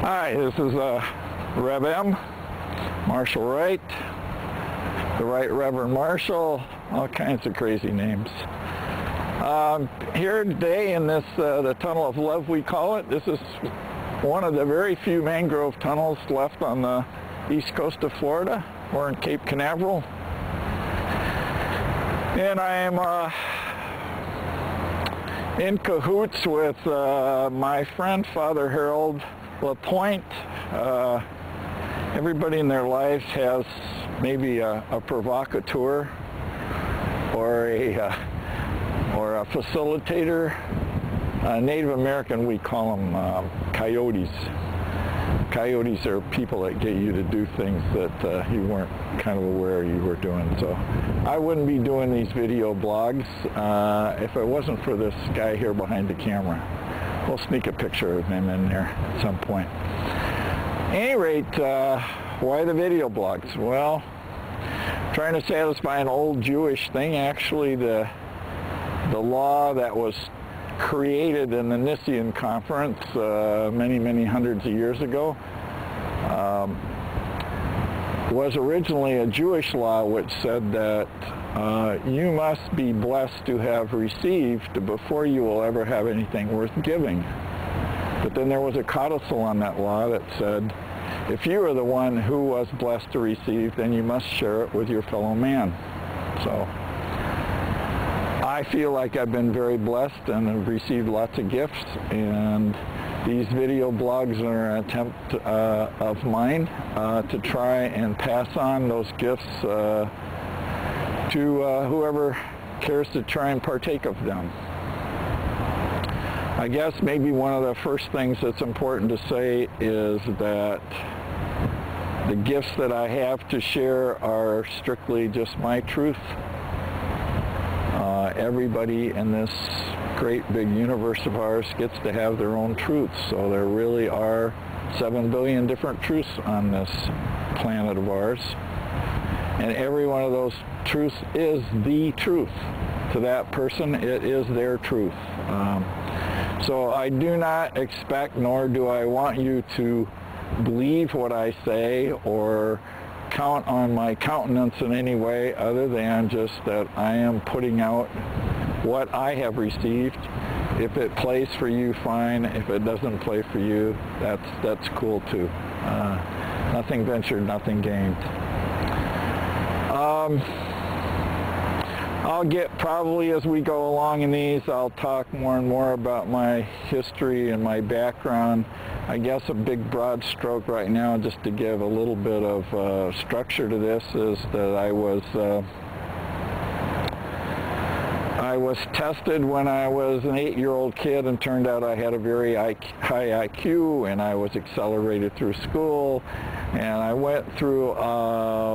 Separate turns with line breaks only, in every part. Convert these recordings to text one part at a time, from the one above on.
Hi, this is Rev M, Marshall Wright, the Right Reverend Marshall, all kinds of crazy names. Here today in this, the Tunnel of Love we call it. This is one of the very few mangrove tunnels left on the east coast of Florida. We're in Cape Canaveral. And I am in cahoots with my friend Father Harold LaPointe. Everybody in their lives has maybe a provocateur or a facilitator. Native American, we call them coyotes. Coyotes are people that get you to do things that you weren't kind of aware you were doing. So I wouldn't be doing these video blogs if it wasn't for this guy here behind the camera. We'll sneak a picture of him in there at some point. At any rate, why the video blogs? Well, trying to satisfy an old Jewish thing. Actually, the law that was created in the Nicene Conference many hundreds of years ago was originally a Jewish law which said that you must be blessed to have received before you will ever have anything worth giving. But then there was a codicil on that law that said if you are the one who was blessed to receive, then you must share it with your fellow man. So I feel like I've been very blessed and have received lots of gifts, and these video blogs are an attempt of mine to try and pass on those gifts to whoever cares to try and partake of them. I guess maybe one of the first things that's important to say is that the gifts that I have to share are strictly just my truth. Everybody in this great big universe of ours gets to have their own truths. So there really are 7 billion different truths on this planet of ours. And every one of those truths is the truth. To that person, it is their truth. So I do not expect, nor do I want you to believe what I say or count on my countenance in any way other than just that I am putting out what I have received. If it plays for you, fine. If it doesn't play for you, that's cool too. Nothing ventured, nothing gained. I'll get, probably as we go along in these, I'll talk more and more about my history and my background. I guess a big broad stroke right now, just to give a little bit of structure to this, is that I was tested when I was an 8-year-old kid, and turned out I had a very high IQ, and I was accelerated through school, and I went through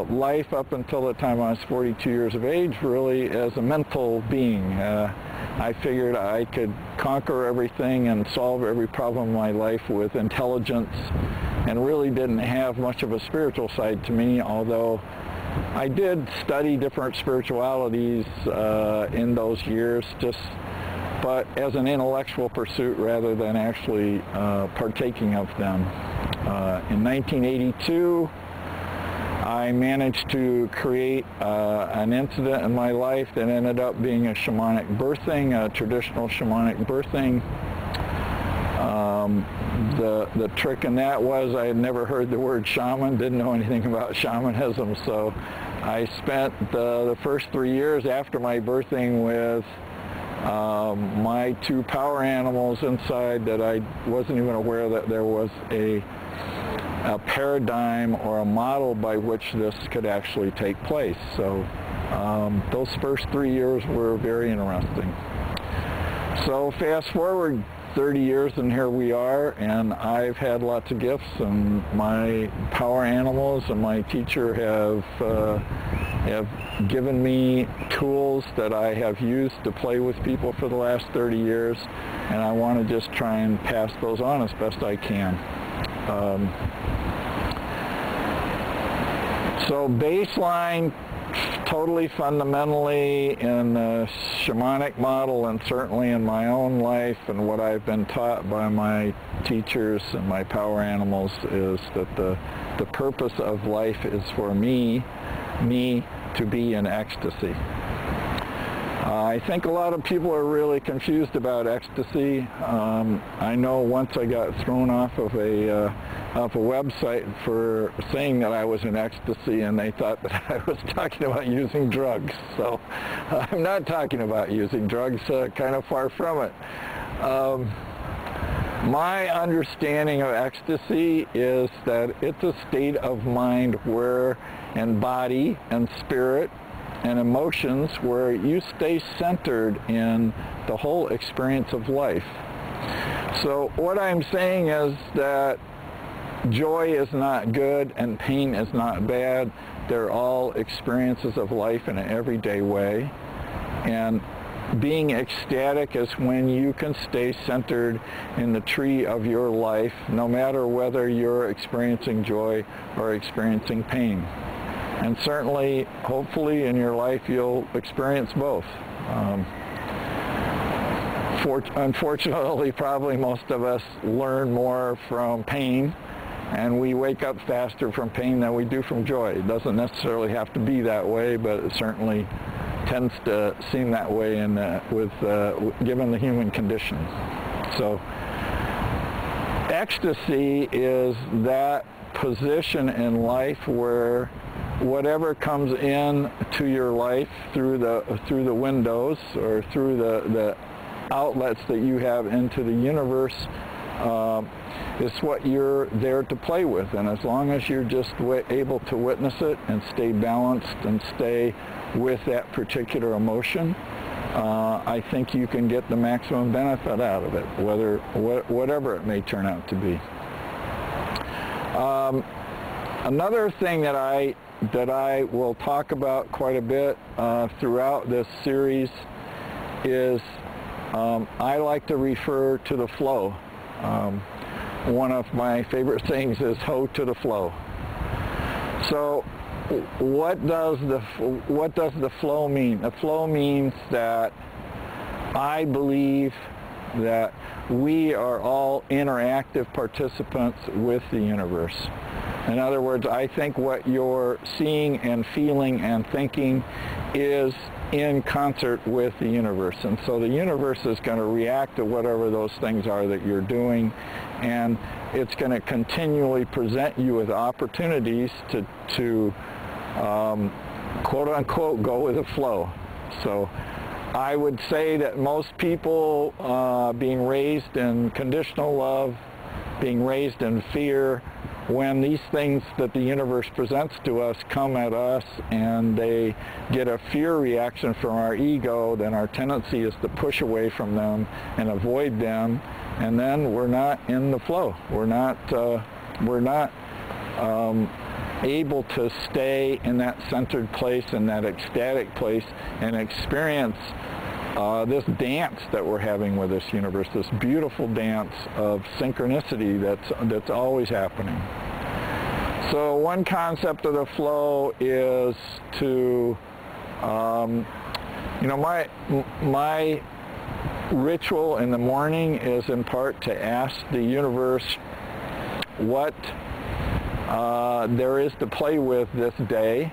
life up until the time I was 42 years of age really as a mental being. I figured I could conquer everything and solve every problem in my life with intelligence, and really didn't have much of a spiritual side to me, although I did study different spiritualities in those years, but as an intellectual pursuit rather than actually partaking of them. In 1982, I managed to create an incident in my life that ended up being a shamanic birthing, a traditional shamanic birthing. The trick in that was I had never heard the word shaman, didn't know anything about shamanism, so I spent the first 3 years after my birthing with my 2 power animals inside that I wasn't even aware that there was a paradigm or a model by which this could actually take place. So those first 3 years were very interesting. So fast forward 30 years and here we are, and I've had lots of gifts, and my power animals and my teacher have given me tools that I have used to play with people for the last 30 years, and I want to just try and pass those on as best I can. So baseline totally fundamentally in the shamanic model, and certainly in my own life and what I've been taught by my teachers and my power animals, is that the purpose of life is for me to be in ecstasy. I think a lot of people are really confused about ecstasy. I know once I got thrown off of a website for saying that I was in ecstasy, and they thought that I was talking about using drugs. So I'm not talking about using drugs, kind of far from it. My understanding of ecstasy is that it's a state of mind where, and body and spirit and emotions, where you stay centered in the whole experience of life. So what I'm saying is that joy is not good and pain is not bad. They're all experiences of life in an everyday way. And being ecstatic is when you can stay centered in the tree of your life, no matter whether you're experiencing joy or experiencing pain. And certainly, hopefully, in your life, you'll experience both. Unfortunately, probably most of us learn more from pain, and we wake up faster from pain than we do from joy. It doesn't necessarily have to be that way, but it certainly tends to seem that way given the human condition. So, ecstasy is that position in life where whatever comes in to your life through the windows or through the outlets that you have into the universe is what you're there to play with. And as long as you're just able to witness it and stay balanced and stay with that particular emotion, I think you can get the maximum benefit out of it, whatever it may turn out to be. Another thing that I will talk about quite a bit throughout this series is I like to refer to the flow. One of my favorite things is "ho to the flow." So what does the flow mean? The flow means that I believe that we are all interactive participants with the universe. In other words, I think what you're seeing and feeling and thinking is in concert with the universe. And so the universe is going to react to whatever those things are that you're doing, and it's going to continually present you with opportunities to quote-unquote go with the flow. So I would say that most people being raised in conditional love, being raised in fear, when these things that the universe presents to us come at us and they get a fear reaction from our ego, then our tendency is to push away from them and avoid them, and then we're not in the flow. We're not able to stay in that centered place, in that ecstatic place, and experience this dance that we're having with this universe, this beautiful dance of synchronicity that's always happening. So one concept of the flow is to, my ritual in the morning is in part to ask the universe what there is to play with this day,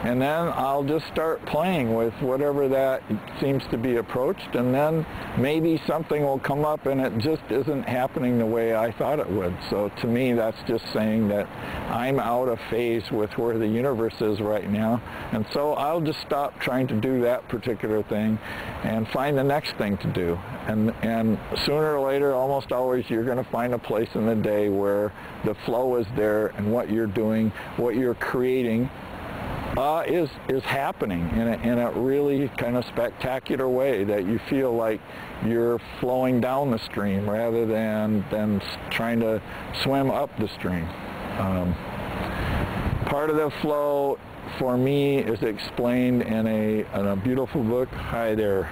and then I'll just start playing with whatever that seems to be approached, and then maybe something will come up and it just isn't happening the way I thought it would. So to me, that's just saying that I'm out of phase with where the universe is right now, and so I'll just stop trying to do that particular thing and find the next thing to do. And sooner or later, almost always, you're going to find a place in the day where the flow is there, and what you're doing, what you're creating, is happening in a really kind of spectacular way, that you feel like you're flowing down the stream rather than trying to swim up the stream. Part of the flow for me is explained in a beautiful book. Hi there.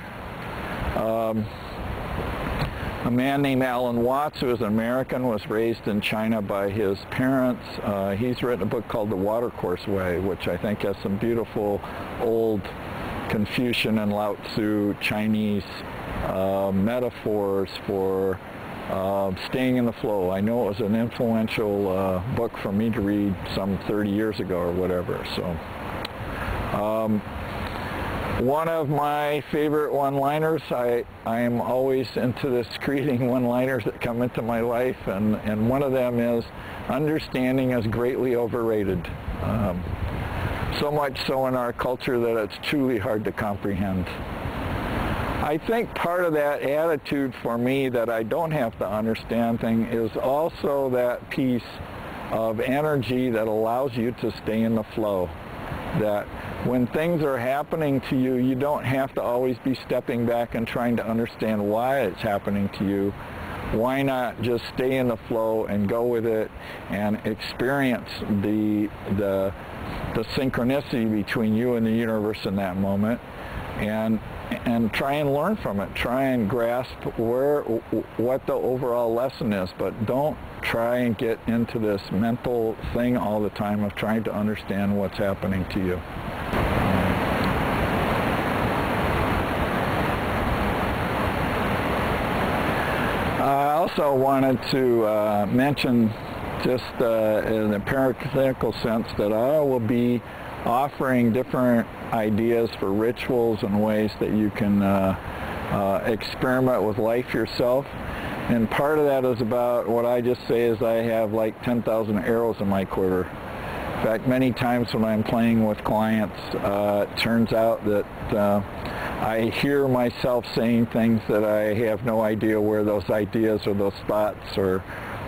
A man named Alan Watts, who is an American, was raised in China by his parents. He's written a book called The Watercourse Way, which I think has some beautiful old Confucian and Lao Tzu Chinese metaphors for staying in the flow. I know it was an influential book for me to read some 30 years ago or whatever. So, one of my favorite one-liners, I am always into this creating one-liners that come into my life, and one of them is, understanding is greatly overrated. So much so in our culture that it's truly hard to comprehend. I think part of that attitude for me that I don't have to understand thing is also that piece of energy that allows you to stay in the flow. That when things are happening to you, you don't have to always be stepping back and trying to understand why it's happening to you. Why not just stay in the flow and go with it and experience the synchronicity between you and the universe in that moment, and try and learn from it. Try and grasp what the overall lesson is, but don't try and get into this mental thing all the time of trying to understand what's happening to you. I also wanted to mention, just in a parenthetical sense, that I will be offering different ideas for rituals and ways that you can experiment with life yourself. And part of that is about what I just say is I have like 10,000 arrows in my quiver. In fact, many times when I'm playing with clients, it turns out that I hear myself saying things that I have no idea where those ideas or those thoughts or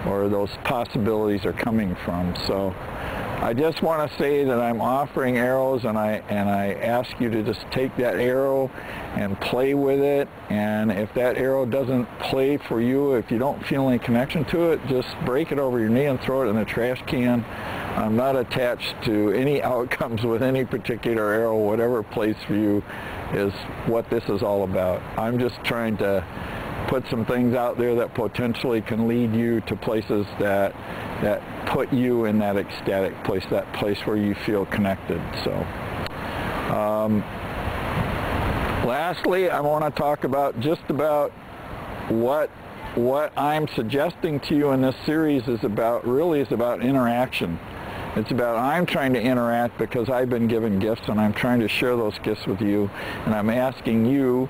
those possibilities are coming from. So I just want to say that I'm offering arrows, and I ask you to just take that arrow and play with it. And if that arrow doesn't play for you, if you don't feel any connection to it, just break it over your knee and throw it in the trash can. I'm not attached to any outcomes with any particular arrow. Whatever plays for you is what this is all about. I'm just trying to put some things out there that potentially can lead you to places that put you in that ecstatic place, that place where you feel connected. So, lastly, I want to talk about just about what I'm suggesting to you in this series is about, really is about interaction. It's about, I'm trying to interact because I've been given gifts, and I'm trying to share those gifts with you, and I'm asking you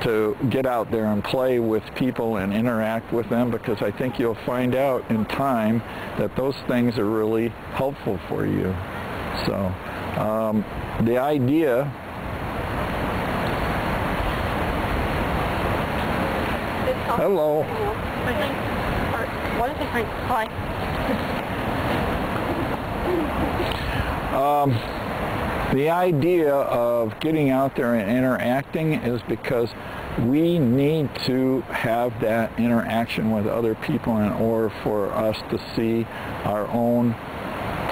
to get out there and play with people and interact with them, because I think you'll find out in time that those things are really helpful for you. So the idea hello.
What is it? Hi.
The idea of getting out there and interacting is because we need to have that interaction with other people in order for us to see our own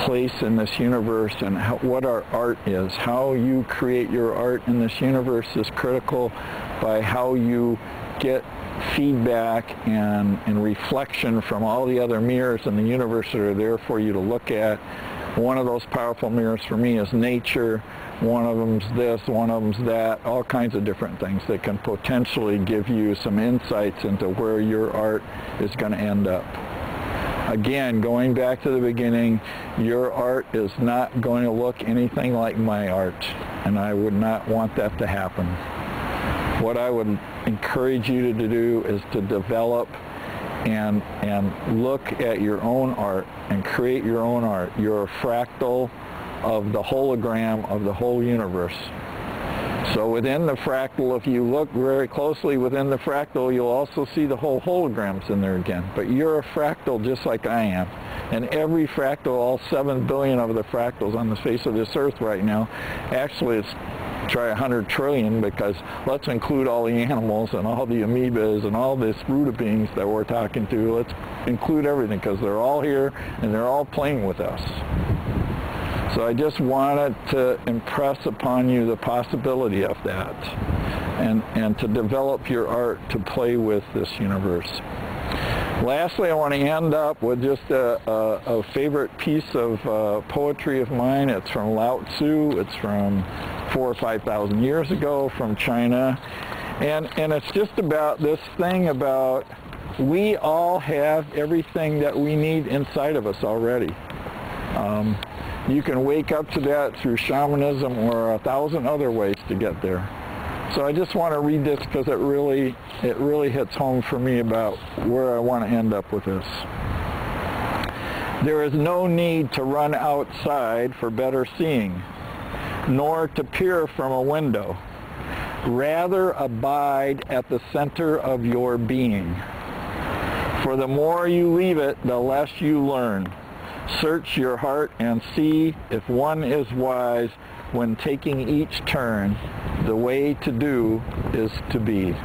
place in this universe and what our art is. How you create your art in this universe is critical by how you get feedback and reflection from all the other mirrors in the universe that are there for you to look at. One of those powerful mirrors for me is nature. One of them's this, one of them's that, all kinds of different things that can potentially give you some insights into where your art is going to end up. Again, going back to the beginning, your art is not going to look anything like my art, and I would not want that to happen. What I would encourage you to do is to develop and look at your own art and create your own art. You're a fractal of the hologram of the whole universe. So within the fractal, if you look very closely within the fractal, you'll also see the whole holograms in there again. But you're a fractal just like I am. And every fractal, all 7 billion of the fractals on the face of this earth right now, actually it's try 100 trillion, because let's include all the animals and all the amoebas and all this rudabings that we're talking to. Let's include everything, because they're all here and they're all playing with us. So I just wanted to impress upon you the possibility of that. and to develop your art to play with this universe. Lastly, I want to end up with just a favorite piece of poetry of mine. It's from Lao Tzu. It's from 4,000 or 5,000 years ago from China. And it's just about this thing about we all have everything that we need inside of us already. You can wake up to that through shamanism or 1,000 other ways to get there. So I just want to read this because it really hits home for me about where I want to end up with this. There is no need to run outside for better seeing, nor to peer from a window. Rather abide at the center of your being. For the more you leave it, the less you learn. Search your heart and see if one is wise when taking each turn. The way to do is to be.